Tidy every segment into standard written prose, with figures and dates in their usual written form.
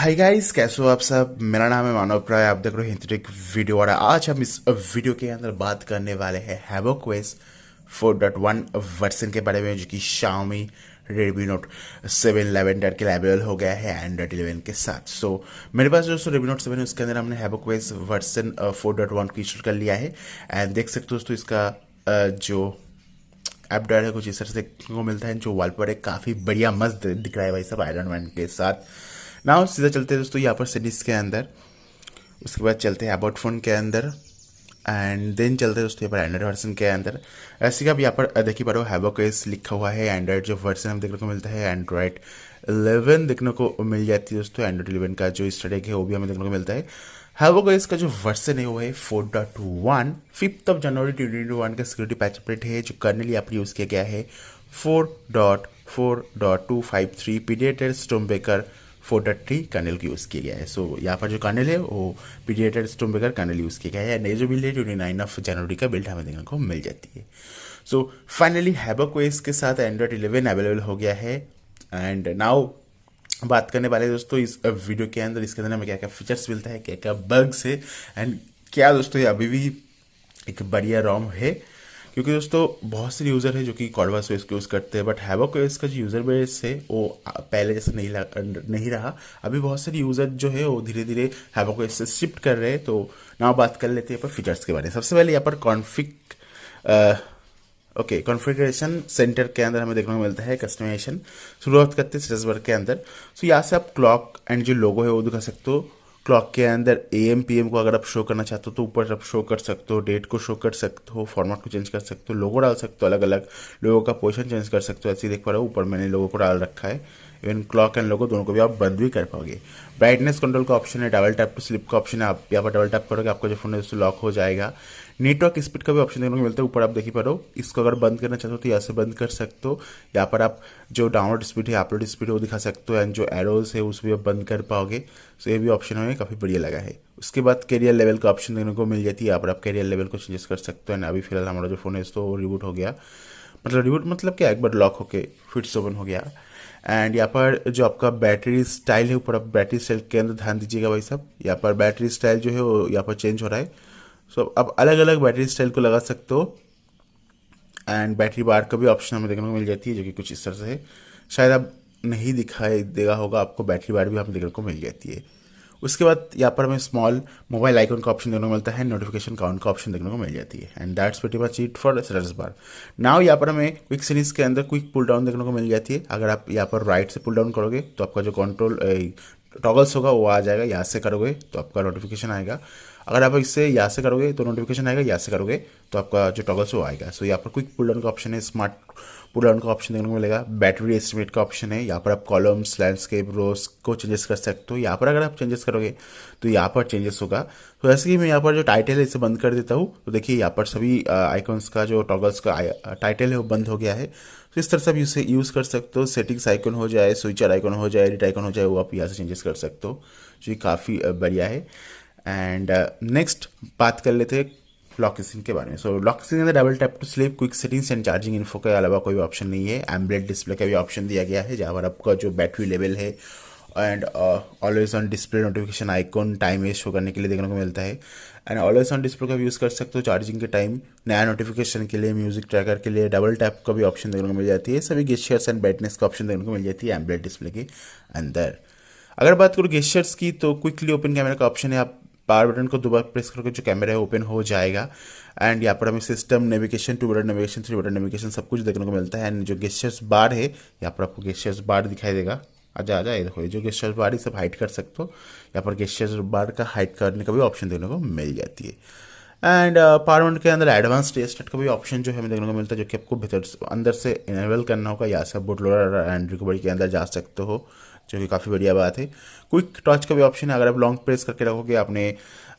Hi guys, कैसे हो आप सब। मेरा नाम है मानव प्राय, आप देख रहे हो हिंदी वीडियो। और आज हम इस वीडियो के अंदर बात करने वाले हैं हैवोक OS 4.1 वर्जन के बारे में, जो कि Xiaomi Redmi Note 7 लेवेंडर के अवेलेबल हो गया है एंड्रॉइड 11 के साथ। मेरे पास दोस्तों Redmi Note 7 है, उसके अंदर हमने हैवोक OS वर्जन 4.1 को इंस्टॉल कर लिया है। एंड देख सकते हो दोस्तों, इसका जो ऐप डायर है कुछ इस तरह से देखने को मिलता है। जो वॉलपेपर है काफ़ी बढ़िया मस्त दिख रहा है भाई सब, आयरन मैन के साथ। नाउ सीधा चलते हैं दोस्तों यहाँ पर सेटिंग्स के अंदर, उसके बाद चलते हैं अबाउट फोन के अंदर, एंड देन चलते हैं दोस्तों यहाँ पर एंड्रॉइड वर्जन के अंदर। ऐसे कि आप यहाँ पर देखिए पा रहे हो हैवोक OS लिखा हुआ है। एंड्रॉइड जो वर्जन हम देखने को मिलता है एंड्रॉइड 11 देखने को मिल जाती है दोस्तों। एंड्रॉइड 11 का जो स्टैटिक है वो भी हमें देखने को मिलता है। हैवोक OS का जो वर्जन है वो है 4.1। 5 जनवरी 2021 का सिक्योरिटी पैच अपडेट है, जो कर्नल यहाँ पर यूज़ किया गया है 4.4.253 पीडिएटेड स्टोमबेकर 4.3 कर्नल को यूज़ किया गया है। यहाँ पर जो कर्नल है वो पीडिएटेड स्टोमबेकर कर्नल यूज़ किया गया है। नई जो बिल्ड है 29 जनवरी का बिल्ड हमें देखने को मिल जाती है। फाइनली हैवोक OS के साथ एंड्रॉइड 11 अवेलेबल हो गया है। एंड नाउ बात करने वाले दोस्तों इस वीडियो के अंदर, इसके अंदर हमें क्या क्या फीचर्स मिलता है, क्या क्या बग्स है, एंड क्या दोस्तों ये अभी भी एक बढ़िया रोम है। क्योंकि दोस्तों बहुत से यूज़र है जो कि कॉर्डवा OS को यूज़ करते हैं, बट हैवोक OS का जो यूज़र बेस है वो पहले जैसा नहीं रहा। अभी बहुत सारे यूज़र जो है वो धीरे धीरे हैवोक OS से शिफ्ट कर रहे हैं। तो ना बात कर लेते हैं पर फीचर्स के बारे में। सबसे पहले यहाँ पर कॉन्फ़िगरेशन सेंटर के अंदर हमें देखने को मिलता है कस्टमाइजेशन। शुरुआत करते हैं स्टेटस बार के अंदर। यहाँ से आप क्लॉक एंड जो लोगो है वो दिखा सकते हो। क्लॉक के अंदर AM PM को अगर आप शो करना चाहते हो तो ऊपर आप शो कर सकते हो, डेट को शो कर सकते हो, फॉर्मेट को चेंज कर सकते हो, लोगो डाल सकते हो, अलग अलग लोगों का पोजीशन चेंज कर सकते हो। ऐसे ही देख पा रहे हो ऊपर मैंने लोगो को डाल रखा है। इवन क्लॉक एंड लोगो दोनों को भी आप बंद भी कर पाओगे। ब्राइटनेस कंट्रोल का ऑप्शन है, डबल टैप टू स्लिप का ऑप्शन है। आप यहाँ पर डबल टैप करोगे आपका जो फोन है उससे लॉक हो जाएगा। नेटवर्क स्पीड का भी ऑप्शन देखने को मिलता है, ऊपर आप देख ही पा रहे हो। इसको अगर बंद करना चाहते हो तो यहाँ से बंद कर सकते हो। यहाँ पर आप जो डाउनलोड स्पीड है, अपलोड स्पीड है वो दिखा सकते हो, एंड जो एरोज है उसको भी आप बंद कर पाओगे। ये भी ऑप्शन हमें काफ़ी बढ़िया लगा है। उसके बाद कैरियर लेवल का ऑप्शन देखने को मिल जाती है। यहाँ पर आप कैरियर लेवल को चेंजेस कर सकते हो। एंड अभी फिलहाल हमारा जो फोन है तो रिबूट हो गया, मतलब रिबूट मतलब क्या, एक बार लॉक होके फिर से ओपन हो गया। एंड यहाँ पर जो आपका बैटरी स्टाइल है, ऊपर आप बैटरी स्टाइल के अंदर ध्यान दीजिएगा भाई साहब। यहाँ पर बैटरी स्टाइल जो है वो यहाँ पर चेंज हो रहा है। आप अलग अलग बैटरी स्टाइल को लगा सकते हो। एंड बैटरी बार का भी ऑप्शन हमें देखने को मिल जाती है, जो कि कुछ इस तरह से है। शायद अब नहीं दिखाई देगा होगा आपको, बैटरी बार भी हमें देखने को मिल जाती है। उसके बाद यहाँ पर हमें स्मॉल मोबाइल आइकन का ऑप्शन देखने को मिलता है, नोटिफिकेशन काउंट का ऑप्शन देखने को मिल जाती है। And that's pretty much it for status bar. Now यहाँ पर हमें क्विक सीरीज के अंदर क्विक पुल डाउन देखने को मिल जाती है। अगर आप यहाँ पर राइट से पुल डाउन करोगे तो आपका जो कंट्रोल टॉगल्स होगा वो आ जाएगा। यहाँ से करोगे तो आपका नोटिफिकेशन आएगा। अगर आप इससे यहाँ से करोगे तो नोटिफिकेशन आएगा, यहाँ से करोगे तो आपका जो टॉगल्स वो आएगा। यहाँ पर क्विक पुल डाउन का ऑप्शन है, स्मार्ट पुल डाउन का ऑप्शन देखने को मिलेगा। बैटरी एस्टिमेट का ऑप्शन है। यहाँ पर आप कॉलम्स, लैंडस्केप, रोज को चेंजेस कर सकते हो। यहाँ पर अगर आप चेंजेस करोगे तो यहाँ पर चेंजेस होगा। तो ऐसे कि मैं यहाँ पर जो टाइटल है इसे बंद कर देता हूँ, तो देखिए यहाँ पर सभी आइकॉन्स का जो टॉगल्स का टाइटल है वो बंद हो गया है। तो इस तरह से आप इसे यूज़ कर सकते हो। सेटिंग्स आइकन हो जाए, स्विचर आइकन हो जाए, एडिट आइकन हो जाए, वो आप यहाँ से चेंजेस कर सकते हो, जो काफ़ी बढ़िया है। एंड नेक्स्ट बात कर लेते हैं लॉक स्क्रीन के बारे में। लॉक स्क्रीन के अंदर double tap to sleep, quick settings and charging info के अलावा कोई भी ऑप्शन नहीं है। एम्बलेट डिस्प्ले का भी ऑप्शन दिया गया है, जहाँ पर आपका जो बैटरी लेवल है and always on display notification icon time waste show करने के लिए देखने को मिलता है। एंड ऑलवेज ऑन डिस्प्ले का भी यूज़ कर सकते हो चार्जिंग के टाइम, नया नोटिफिकेशन के लिए, म्यूजिक ट्रैकर के लिए डबल टैप का भी ऑप्शन देखने को मिल जाती है। सभी गेस्चर्स एंड ब्राइटनेस का ऑप्शन देखने को मिल जाती है एम्बलेट डिस्प्ले के अंदर। अगर बात करूँ गेस्चर्स की तो क्विकली ओपन कैमरा का ऑप्शन है। आप पावर बटन को दोबारा प्रेस करके जो कैमरा है ओपन हो जाएगा। एंड यहाँ पर हमें system navigation, 2 button navigation, 3 button navigation सब कुछ देखने को मिलता है। एंड जो गेस्चर्स बार है, यहाँ पर आपको गेस्चर्स बार दिखाई देगा। आजा आजा, ये देखो, ये जो गेस्चर्स बार है सब हाइड कर सकते हो। यहाँ पर गेस्चर्स बार का हाइड करने का भी ऑप्शन देखने को मिल जाती है। एंड पावर बटन के अंदर एडवांस टेस्ट का भी ऑप्शन जो है हमें देखने को मिलता है, जो कि आपको भीतर अंदर से इनेबल करना होगा। यहाँ से बूट लोडर एंड रिकवरी के अंदर जा सकते हो, जो कि काफ़ी बढ़िया बात है। क्विक टॉर्च का भी ऑप्शन है। अगर आप लॉन्ग प्रेस करके रखोगे अपने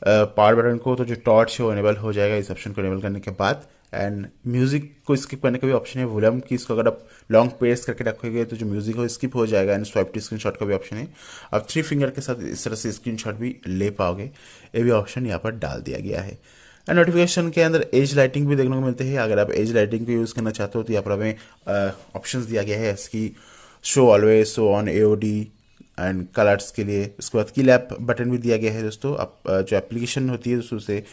पावर बटन को तो जो टॉर्च है वो इनेबल हो जाएगा इस ऑप्शन को इनेबल करने के बाद। एंड म्यूजिक को स्किप करने का भी ऑप्शन है, वॉल्यूम की, इसको अगर आप लॉन्ग प्रेस करके रखोगे तो जो म्यूजिक हो स्किप हो जाएगा। एंड स्वाइप टू स्क्रीनशॉट का भी ऑप्शन है, आप 3 फिंगर के साथ इस तरह से स्क्रीनशॉट भी ले पाओगे। ये भी ऑप्शन यहाँ पर डाल दिया गया है। एंड नोटिफिकेशन के अंदर एज लाइटिंग भी देखने को मिलते हैं। अगर आप एज लाइटिंग को यूज़ करना चाहते हो तो यहाँ पर हमें ऑप्शंस दिया गया है, इसकी show always, show on AOD and colours के लिए। उसके बाद किल ऐप बटन भी दिया गया है दोस्तों, आप जो एप्लीकेशन होती है दोस्तों उसे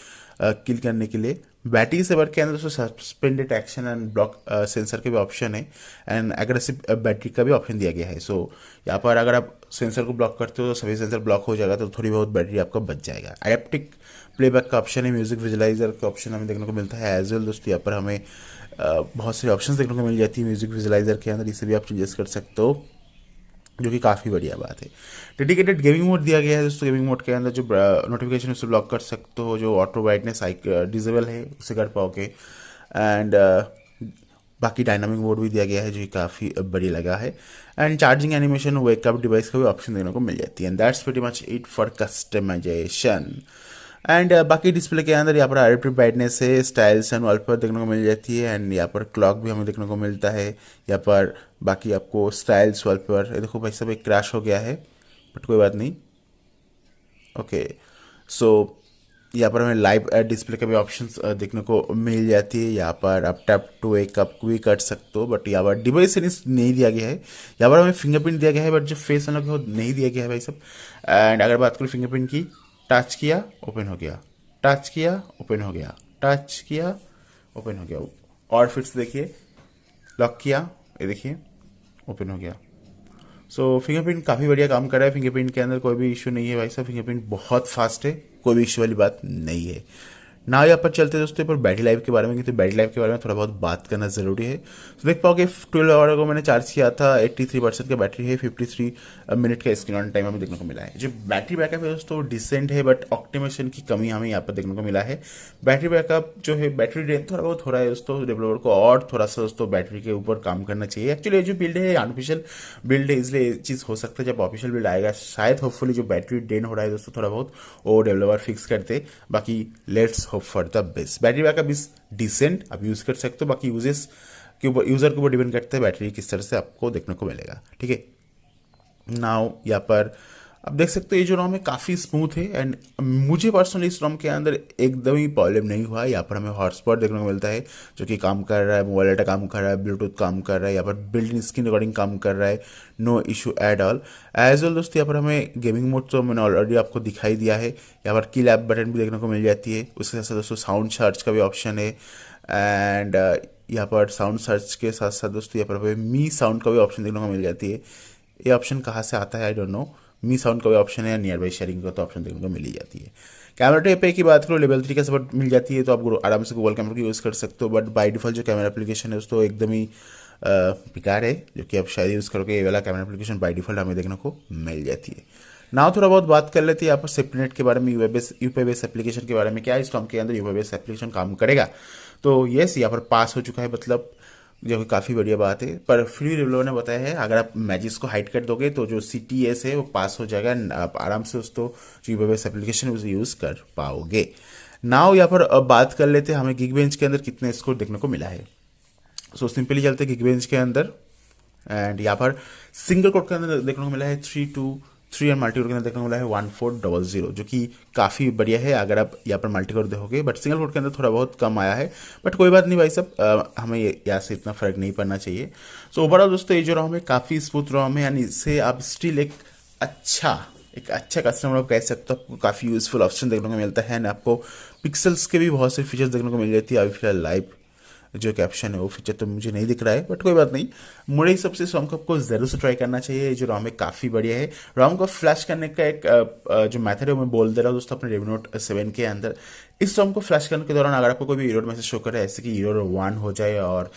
किल करने के लिए। बैटरी सेवर के अंदर दोस्तों suspended action and block sensor के भी ऑप्शन है, एंड एग्रेसिव बैटरी का भी ऑप्शन दिया गया है। सो यहाँ पर अगर आप सेंसर को ब्लॉक करते हो तो सभी सेंसर ब्लॉक हो जाएगा, तो थोड़ी बहुत बैटरी आपका बच जाएगा। एडेप्टिक प्लेबैक का ऑप्शन है, म्यूजिक विजुलाइजर का ऑप्शन हमें देखने को मिलता है एज वेल दोस्तों। यहाँ पर हमें बहुत सारे ऑप्शंस देखने को मिल जाती है म्यूजिक विजुलाइजर के अंदर, इसे भी आप चेंजेस कर सकते हो, जो कि काफ़ी बढ़िया बात है। डेडिकेटेड गेमिंग मोड दिया गया है दोस्तों, गेमिंग मोड के अंदर जो नोटिफिकेशन उसे ब्लॉक कर सकते हो, जो ऑटो ब्राइटनेस डिसेबल है उसे कर पाओगे, एंड बाकी डायनामिक मोड भी दिया गया है जो कि काफ़ी बढ़िया लगा है। And charging animation wake up device का भी ऑप्शन देखने को मिल जाती है। And that's pretty much it for customisation. And बाकी डिस्प्ले के अंदर यहाँ पर एडेप्टिव ब्राइटनेस है, स्टाइल्स एंड वॉलपेपर देखने को मिल जाती है, एंड यहाँ पर क्लॉक भी हमें देखने को मिलता है। यहाँ पर बाकी आपको स्टाइल्स वॉलपेपर, ये देखो भाई साहब एक क्रैश हो गया है बट कोई बात नहीं। ओके, सो यहाँ पर हमें लाइव डिस्प्ले के भी ऑप्शंस देखने को मिल जाती है। यहाँ पर आप टैप टू वेकअप भी कर सकते हो, बट यहाँ पर डिवाइस नहीं दिया गया है। यहाँ पर हमें फिंगरप्रिंट दिया गया है, बट जो फेस अनलॉक है वो नहीं दिया गया है भाई साहब। एंड अगर बात करूँ फिंगरप्रिंट की, टच किया ओपन हो गया, टच किया ओपन हो गया, टच किया ओपन हो गया, और फिर से देखिए लॉक किया, ये देखिए ओपन हो गया। सो फिंगरप्रिंट काफ़ी बढ़िया काम कर रहा है, फिंगरप्रिंट के अंदर कोई भी इशू नहीं है भाई साहब, फिंगरप्रिंट बहुत फास्ट है, कोई भी इशू वाली बात नहीं है ना। यहाँ पर चलते दोस्तों पर बैटरी लाइफ के बारे में, क्योंकि बैटरी लाइफ के बारे में थोड़ा बहुत बात करना ज़रूरी है। तो देख पाओगे 12 आवर को मैंने चार्ज किया था, 83% का बैटरी है, 53 मिनट का स्क्रीन ऑन टाइम हमें देखने को मिला है। जो बैटरी बैकअप है दोस्तों डिसेंट है, बट ऑप्टिमाइजेशन की कमी हमें यहाँ पर देखने को मिला है। बैटरी बैकअप जो है, बैटरी ड्रेन थोड़ा बहुत हो रहा है दोस्तों, डेवलपर को और थोड़ा सा दोस्तों बैटरी के ऊपर काम करना चाहिए। एक्चुअली जो बिल्ड है आर्टिफिशियल बिल्ड है, इसलिए ये चीज़ हो सकता है जब ऑफिशियल बिल्ड आएगा शायद होपफुली जो बैटरी ड्रेन हो रहा है दोस्तों थोड़ा बहुत वो डेवलपर फिक्स करते। बाकी let's hope for the best. Battery backup is decent, आप यूज कर सकते हो, बाकी यूजर के ऊपर डिपेंड करता है बैटरी किस तरह से आपको देखने को मिलेगा। ठीक है, नाउ यहाँ पर आप देख सकते हो ये जो रोम है काफ़ी स्मूथ है, एंड मुझे पर्सनली इस रोम के अंदर एकदम ही प्रॉब्लम नहीं हुआ है। यहाँ पर हमें हॉटस्पॉट देखने को मिलता है जो कि काम कर रहा है, मोबाइल डाटा काम कर रहा है, ब्लूटूथ काम कर रहा है, यहाँ पर बिल्ट इन स्क्रीन रिकॉर्डिंग काम कर रहा है, no issue at all. As well दोस्तों यहाँ पर हमें गेमिंग मोड तो मैंने ऑलरेडी आपको दिखाई दिया है, यहाँ पर किल ऐप बटन भी देखने को मिल जाती है। उसके साथ साथ दोस्तों साउंड सर्च का भी ऑप्शन है, एंड यहाँ पर साउंड सर्च के साथ साथ दोस्तों यहाँ पर हमें मी साउंड का भी ऑप्शन देखने को मिल जाती है। ये ऑप्शन कहाँ से आता है I don't know, me sound का भी ऑप्शन है, नियर बाई शेयरिंग का तो ऑप्शन देखने को मिल ही जाती है। कैमरा टेप पे की बात करो, लेवल 3 का सपोर्ट मिल जाती है, तो आप आराम से गूगल कैमरा को यूज़ कर सकते हो, बट बाय डिफॉल्ट जो कैमरा एप्लीकेशन है उसको एकदम ही बेकार है, जो कि आप शायद यूज़ करोगे ये वाला कैमरा एप्लीकेशन बाय डिफॉल्ट हमें देखने को मिल जाती है। ना थोड़ा बहुत बात कर लेते हैं यहाँ पर सेफ्टीनेट के बारे में, यूपीआई बेस एप्लीकेशन के बारे में। क्या इस टॉम के अंदर यूपीआई बेस एप्लीकेशन काम करेगा? तो येस, यहाँ पर पास हो चुका है, मतलब जो कि काफ़ी बढ़िया बात है। पर फ्री डेवलपर ने बताया है अगर आप मैजिस को हाइड कर दोगे तो जो CTS है वो पास हो जाएगा, आप आराम से उसको जो यूपीआई बेस एप्लीकेशन है उसे यूज़ कर पाओगे। नाउ यहाँ पर अब बात कर लेते हैं हमें गिगबेंच के अंदर कितने स्कोर देखने को मिला है। सो सिंपली चलते हैं गिगबेंच के अंदर, एंड यहाँ पर सिंगल कोड के अंदर देखने को मिला है 323 एंड मल्टी कोड के अंदर देखने को मिला है 1400, जो कि काफ़ी बढ़िया है अगर आप यहाँ पर मल्टी कोड देखोगे। बट सिंगल कोड के अंदर थोड़ा बहुत कम आया है, बट कोई बात नहीं भाई साहब, हमें यहाँ से इतना फर्क नहीं पड़ना चाहिए। सो ओवरऑल दोस्तों ये जो रोम है काफ़ी स्मूथ रोम है, यानी इससे आप स्टिल एक अच्छा कस्टमर आप कह सकते हो, आपको काफ़ी यूजफुल ऑप्शन देखने को मिलता है, एंड आपको पिक्सल्स के भी बहुत से फीचर्स देखने को मिल जाती है। अभी फिलहाल लाइव जो कैप्शन है वो फीचर तो मुझे नहीं दिख रहा है, बट कोई बात नहीं, मेरे हिसाब से रोम को आपको जरूर से ट्राई करना चाहिए। जो रोम है काफ़ी बढ़िया है। रोम को फ्लैश करने का एक जो मेथड है वो मैं बोल दे रहा हूँ दोस्तों अपने Redmi Note 7 के अंदर। इस रोम को फ्लैश करने के दौरान अगर आपको कोई भी एरर मैसेज शो कर रहा है, ऐसे कि एरर 1 हो जाए और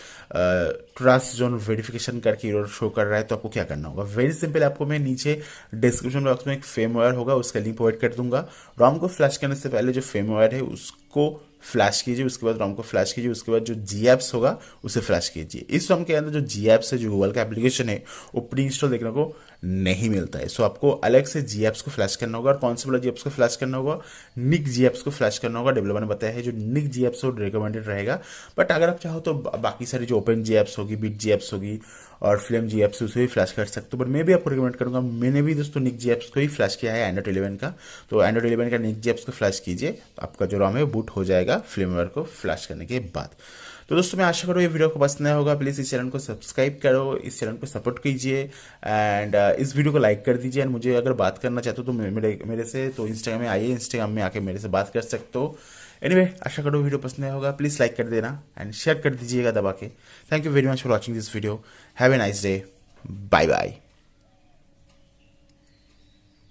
ट्रस्ट जोन वेरिफिकेशन करके एरर शो कर रहा है, तो आपको क्या करना होगा? वेरी सिंपल, आपको मैं नीचे डिस्क्रिप्शन बॉक्स में एक फेमवेयर होगा उसका लिंक प्रोवाइड कर दूंगा। रोम को फ्लैश करने से पहले जो फेमवेयर है उसको फ्लैश कीजिए, उसके बाद रोम को फ्लैश कीजिए, उसके बाद जो GApps होगा उसे फ्लैश कीजिए। इस रोम के अंदर जो GApps है, जो गूगल का एप्लीकेशन है, वो प्री इंस्टॉल देखने को नहीं मिलता है। सो आपको अलग से GApps को फ्लैश करना होगा। और कौन से वाला GApps को फ्लैश करना होगा? NikGApps को फ्लैश करना होगा। डेवलपर ने बताया है जो NikGApps वो रिकमेंडेड रहेगा, बट अगर आप चाहो तो बाकी सारी जो OpenGApps होगी, BitGApps होगी और FlameGApps उसे भी फ्लैश कर सकते हो। बट मैं भी आपको रिकमेंड करूंगा, मैंने भी दोस्तों NikGApps को ही फ्लैश किया है एंड्रॉइड 11 का, तो एंड्रॉइड 11 का NikGApps को फ्लैश कीजिए, आपका जो रोम है बूट हो जाएगा फ्लेमवेयर को फ्लैश करने के बाद। तो दोस्तों मैं आशा करूँ ये वीडियो को पसंद आया होगा। प्लीज़ इस चैनल को सब्सक्राइब करो, इस चैनल को सपोर्ट कीजिए एंड इस वीडियो को लाइक कर दीजिए। एंड मुझे अगर बात करना चाहते हो तो मेरे से तो इंस्टाग्राम में आइए, इंस्टाग्राम में आके मेरे से बात कर सकते हो। एनीवे आशा करो वीडियो पसंद आया होगा। प्लीज़ लाइक कर देना एंड शेयर कर दीजिएगा दबा के। Thank you very much for watching this video. Have a nice day. Bye bye.